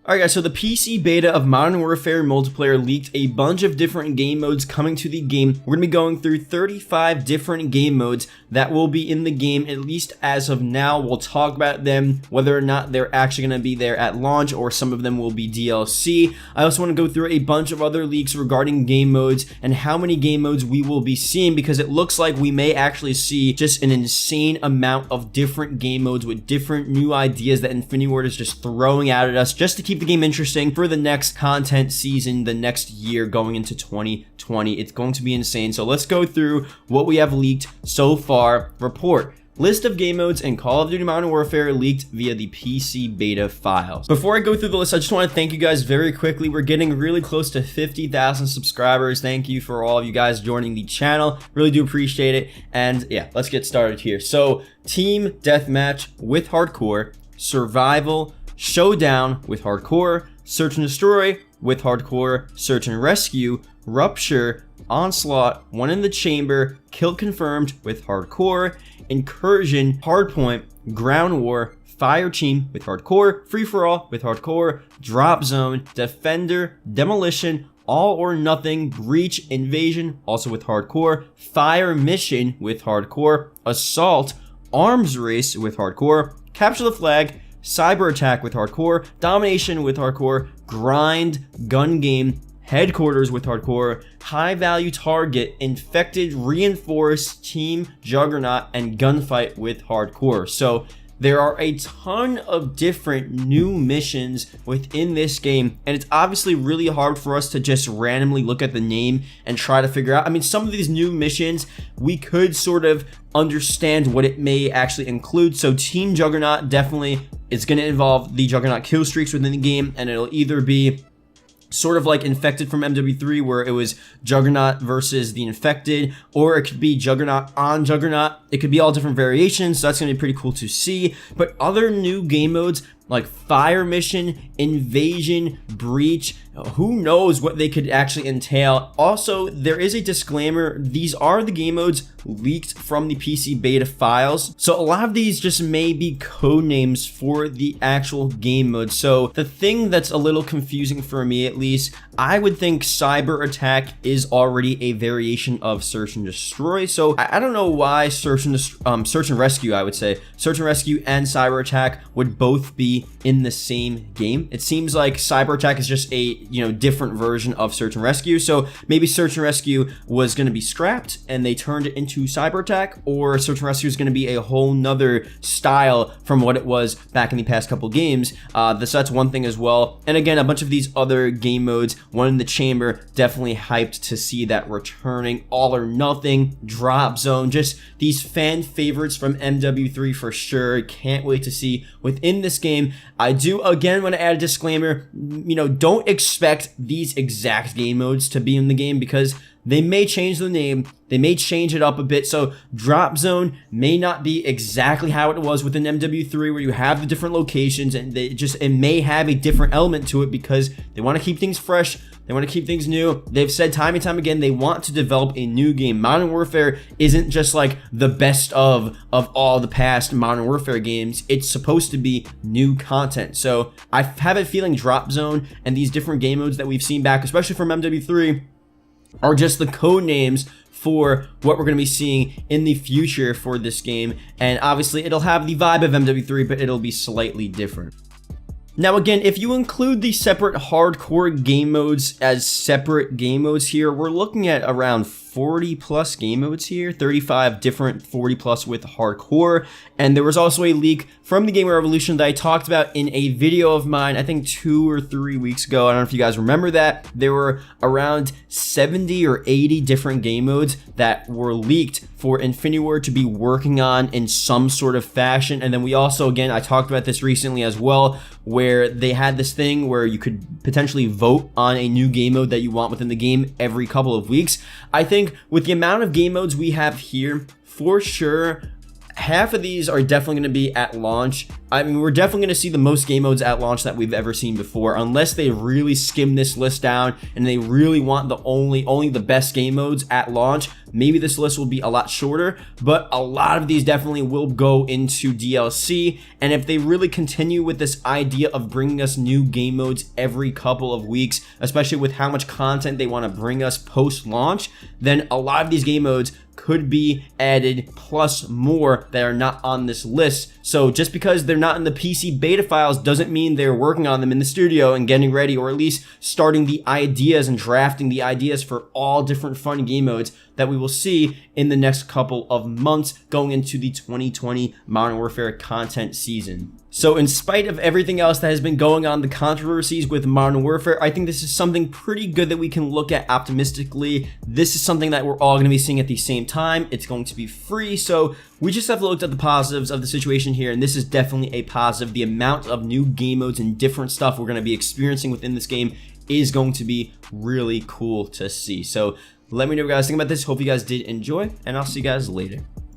Alright guys, so the PC beta of Modern Warfare Multiplayer leaked a bunch of different game modes coming to the game. We're going to be going through 35 different game modes that will be in the game, at least as of now. We'll talk about them, whether or not they're actually going to be there at launch, or some of them will be DLC. I also want to go through a bunch of other leaks regarding game modes and how many game modes we will be seeing, because it looks like we may actually see just an insane amount of different game modes with different new ideas that Infinity Ward is just throwing out at us just to keep the game interesting for the next content season, the next year going into 2020. It's going to be insane. So let's go through what we have leaked so far. Report. List of game modes in Call of Duty Modern Warfare leaked via the PC beta files. Before I go through the list, I just want to thank you guys very quickly. We're getting really close to 50,000 subscribers. Thank you for all of you guys joining the channel. Really do appreciate it. And yeah, let's get started here. So, Team Deathmatch with Hardcore, Survival, Showdown with Hardcore, Search and Destroy with Hardcore, Search and Rescue, Rupture, Onslaught, One in the Chamber, Kill Confirmed with Hardcore, Incursion, Hardpoint, Ground War, Fire Team with Hardcore, Free For All with Hardcore, Drop Zone, Defender, Demolition, All or Nothing, Breach, Invasion, also with Hardcore, Fire Mission with Hardcore, Assault, Arms Race with Hardcore, Capture the Flag, Cyber Attack with Hardcore, Domination with Hardcore, Grind, Gun Game, Headquarters with Hardcore, High Value Target, Infected, Reinforced, Team Juggernaut, and Gunfight with Hardcore. So there are a ton of different new missions within this game, and it's obviously really hard for us to just randomly look at the name and try to figure out. I mean, some of these new missions, we could sort of understand what it may actually include. So Team Juggernaut definitely is going to involve the Juggernaut kill streaks within the game, and it'll either be sort of like Infected from MW3, where it was Juggernaut versus the Infected, or it could be Juggernaut on Juggernaut. It could be all different variations, so that's going to be pretty cool to see. But other new game modes like Fire Mission, Invasion, Breach, who knows what they could actually entail. Also, there is a disclaimer. These are the game modes leaked from the PC beta files. So a lot of these just may be code names for the actual game mode. So the thing that's a little confusing for me, at least, I would think Cyber Attack is already a variation of Search and Destroy. So I don't know why Search and Rescue, I would say, Search and Rescue and Cyber Attack would both be in the same game. It seems like Cyber Attack is just a different version of Search and Rescue. So maybe Search and Rescue was going to be scrapped and they turned it into Cyber Attack, or Search and Rescue is going to be a whole nother style from what it was back in the past couple games. So that's one thing as well. And again, a bunch of these other game modes, One in the Chamber, definitely hyped to see that returning. All or Nothing, Drop Zone, just these fan favorites from MW3 for sure. Can't wait to see within this game. I do again want to add a disclaimer, don't expect these exact game modes to be in the game, because they may change the name, they may change it up a bit. So Drop Zone may not be exactly how it was within MW3, where you have the different locations, and it may have a different element to it because they want to keep things fresh. They want to keep things new. They've said time and time again they want to develop a new game. Modern Warfare isn't just like the best of all the past Modern Warfare games. It's supposed to be new content. So I have a feeling Drop Zone and these different game modes that we've seen back, especially from MW3, are just the code names for what we're going to be seeing in the future for this game. And obviously it'll have the vibe of MW3, but it'll be slightly different. Now again, if you include the separate hardcore game modes as separate game modes here, we're looking at around 40 plus game modes here, 35 different 40 plus with hardcore. And there was also a leak from the Gamer Revolution that I talked about in a video of mine, I think 2 or 3 weeks ago. I don't know if you guys remember that. There were around 70 or 80 different game modes that were leaked for Infinity Ward to be working on in some sort of fashion. And then we also, again, I talked about this recently as well, where they had this thing where you could potentially vote on a new game mode that you want within the game every couple of weeks. I think with the amount of game modes we have here, for sure, half of these are definitely going to be at launch. I mean, we're definitely going to see the most game modes at launch that we've ever seen before, unless they really skim this list down and they really want only the best game modes at launch. maybe this list will be a lot shorter, but a lot of these definitely will go into DLC. And if they really continue with this idea of bringing us new game modes every couple of weeks, especially with how much content they want to bring us post-launch, then a lot of these game modes could be added, plus more that are not on this list. So just because they're not in the PC beta files doesn't mean they're working on them in the studio and getting ready, or at least starting the ideas and drafting the ideas for all different fun game modes that we will see in the next couple of months going into the 2020 Modern Warfare content season. So in spite of everything else that has been going on, the controversies with Modern Warfare, I think this is something pretty good that we can look at optimistically. This is something that we're all going to be seeing at the same time. It's going to be free, so we just have to look at the positives of the situation here, and this is definitely a positive. The amount of new game modes and different stuff we're going to be experiencing within this game is going to be really cool to see. So let me know what you guys think about this. Hope you guys did enjoy, and I'll see you guys later.